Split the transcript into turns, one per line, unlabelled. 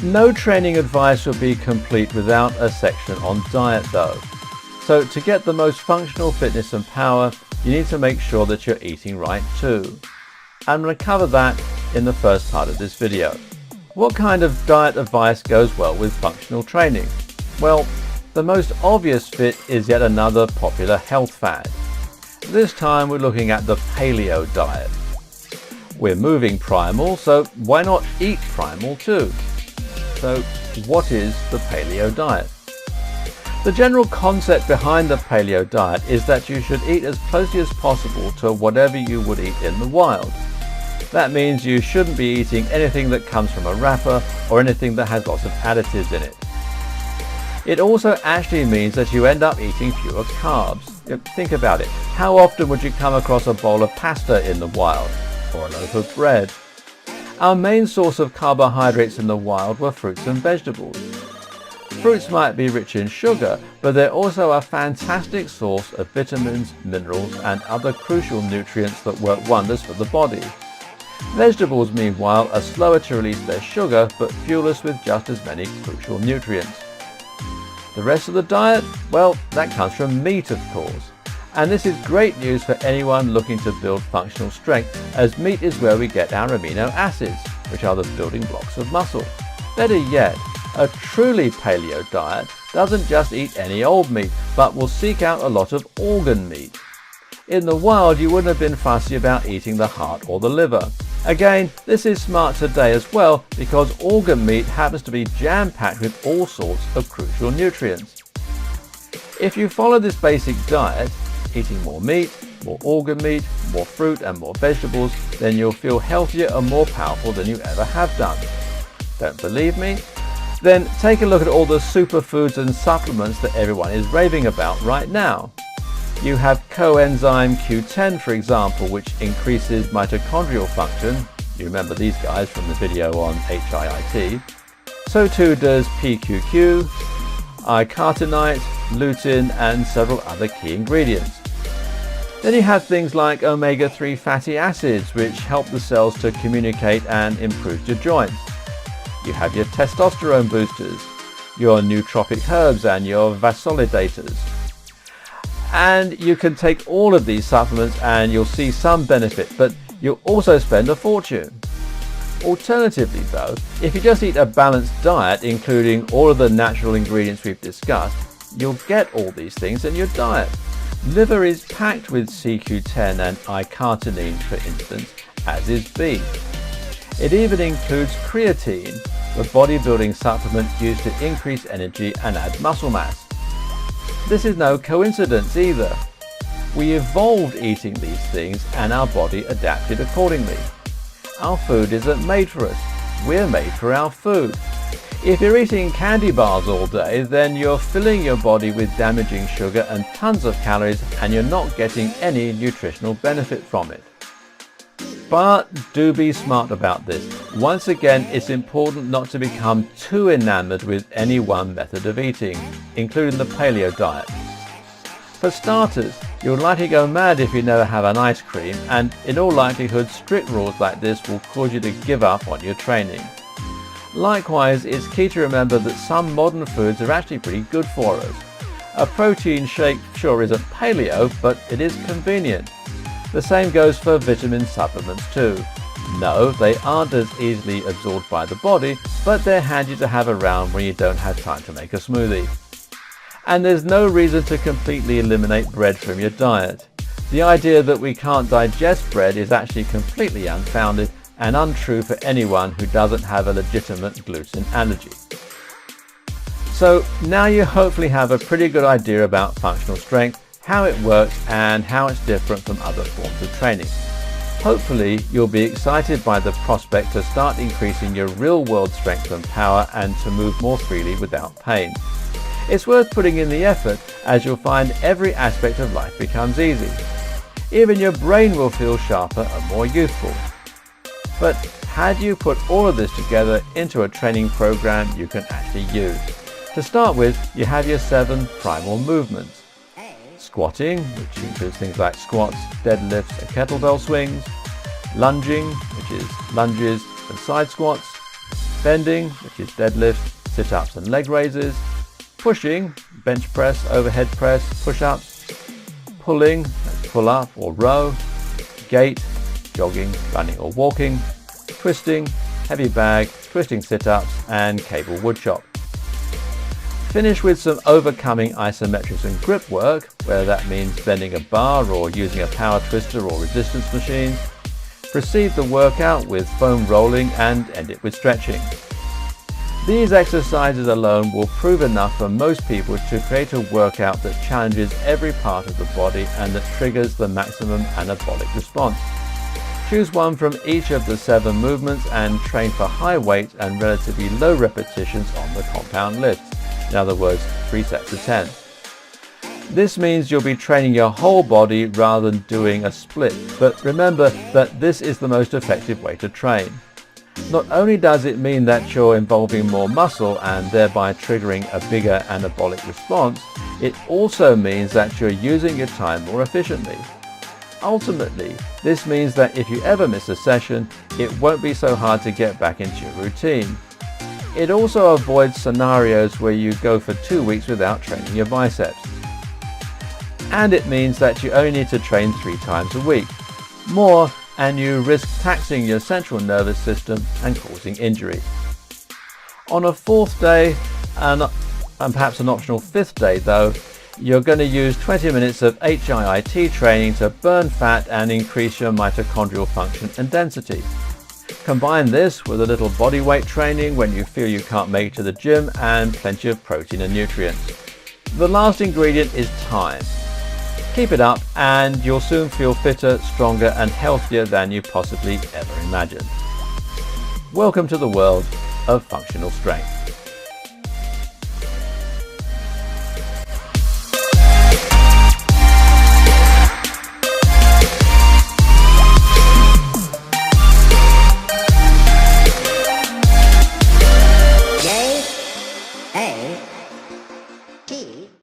No training advice would be complete without a section on diet though. So to get the most functional fitness and power, you need to make sure that you're eating right too. I'm going to cover that in the first part of this video. What kind of diet advice goes well with functional training? Well, the most obvious fit is yet another popular health fad. This time we're looking at the paleo diet. We're moving primal, so why not eat primal too? So what is the paleo diet? The general concept behind the paleo diet is that you should eat as closely as possible to whatever you would eat in the wild. That means you shouldn't be eating anything that comes from a wrapper or anything that has lots of additives in it. It also actually means that you end up eating fewer carbs. Think about it. How often would you come across a bowl of pasta in the wild, or a loaf of bread? Our main source of carbohydrates in the wild were fruits and vegetables. Fruits might be rich in sugar, but they're also a fantastic source of vitamins, minerals, and other crucial nutrients that work wonders for the body. Vegetables, meanwhile, are slower to release their sugar, but fuel us with just as many crucial nutrients. The rest of the diet? Well, that comes from meat, of course. And this is great news for anyone looking to build functional strength, as meat is where we get our amino acids, which are the building blocks of muscle. Better yet, a truly paleo diet doesn't just eat any old meat, but will seek out a lot of organ meat. In the wild, you wouldn't have been fussy about eating the heart or the liver. Again, this is smart today as well, because organ meat happens to be jam-packed with all sorts of crucial nutrients. If you follow this basic diet, eating more meat, more organ meat, more fruit and more vegetables, then you'll feel healthier and more powerful than you ever have done. Don't believe me? Then take a look at all the superfoods and supplements that everyone is raving about right now. You have coenzyme Q10, for example, which increases mitochondrial function. You remember these guys from the video on HIIT. So too does PQQ, I-carotenoid, lutein, and several other key ingredients. Then you have things like omega-3 fatty acids, which help the cells to communicate and improve your joints. You have your testosterone boosters, your nootropic herbs, and your vasodilators. And you can take all of these supplements and you'll see some benefit, but you'll also spend a fortune. Alternatively though, if you just eat a balanced diet, including all of the natural ingredients we've discussed, you'll get all these things in your diet. Liver is packed with CQ10 and I-carotene, for instance, as is beef. It even includes creatine, the bodybuilding supplement used to increase energy and add muscle mass. This is no coincidence either. We evolved eating these things and our body adapted accordingly. Our food isn't made for us. We're made for our food. If you're eating candy bars all day, then you're filling your body with damaging sugar and tons of calories, and you're not getting any nutritional benefit from it. But do be smart about this. Once again, it's important not to become too enamored with any one method of eating, including the paleo diet. For starters, you'll likely go mad if you never have an ice cream, and in all likelihood, strict rules like this will cause you to give up on your training. Likewise, it's key to remember that some modern foods are actually pretty good for us. A protein shake sure isn't paleo, but it is convenient. The same goes for vitamin supplements too. No, they aren't as easily absorbed by the body, but they're handy to have around when you don't have time to make a smoothie. And there's no reason to completely eliminate bread from your diet. The idea that we can't digest bread is actually completely unfounded and untrue for anyone who doesn't have a legitimate gluten allergy. So now you hopefully have a pretty good idea about functional strength, how it works, and how it's different from other forms of training. Hopefully you'll be excited by the prospect to start increasing your real-world strength and power and to move more freely without pain. It's worth putting in the effort, as you'll find every aspect of life becomes easy. Even your brain will feel sharper and more youthful. But how do you put all of this together into a training program you can actually use? To start with, you have your 7 primal movements. Squatting, which includes things like squats, deadlifts, and kettlebell swings. Lunging, which is lunges and side squats. bending, which is deadlifts, sit-ups and leg raises, pushing, bench press, overhead press, push-ups, pulling, that's pull-up or row, gait, jogging, running or walking, twisting, heavy bag, twisting sit-ups and cable wood chop. Finish with some overcoming isometrics and grip work, whether that means bending a bar or using a power twister or resistance machine. Proceed the workout with foam rolling and end it with stretching. These exercises alone will prove enough for most people to create a workout that challenges every part of the body and that triggers the maximum anabolic response. Choose one from each of the 7 movements and train for high weight and relatively low repetitions on the compound lifts. In other words, 3 sets of 10. This means you'll be training your whole body rather than doing a split, but remember that this is the most effective way to train. Not only does it mean that you're involving more muscle and thereby triggering a bigger anabolic response, it also means that you're using your time more efficiently. Ultimately, this means that if you ever miss a session, it won't be so hard to get back into your routine. It also avoids scenarios where you go for 2 weeks without training your biceps. And it means that you only need to train 3 times a week. More, and you risk taxing your central nervous system and causing injury. On a 4th day, and perhaps an optional 5th day though, you're going to use 20 minutes of HIIT training to burn fat and increase your mitochondrial function and density. Combine this with a little body weight training when you feel you can't make it to the gym and plenty of protein and nutrients. The last ingredient is time. Keep it up and you'll soon feel fitter, stronger and healthier than you possibly ever imagined. Welcome to the world of functional strength.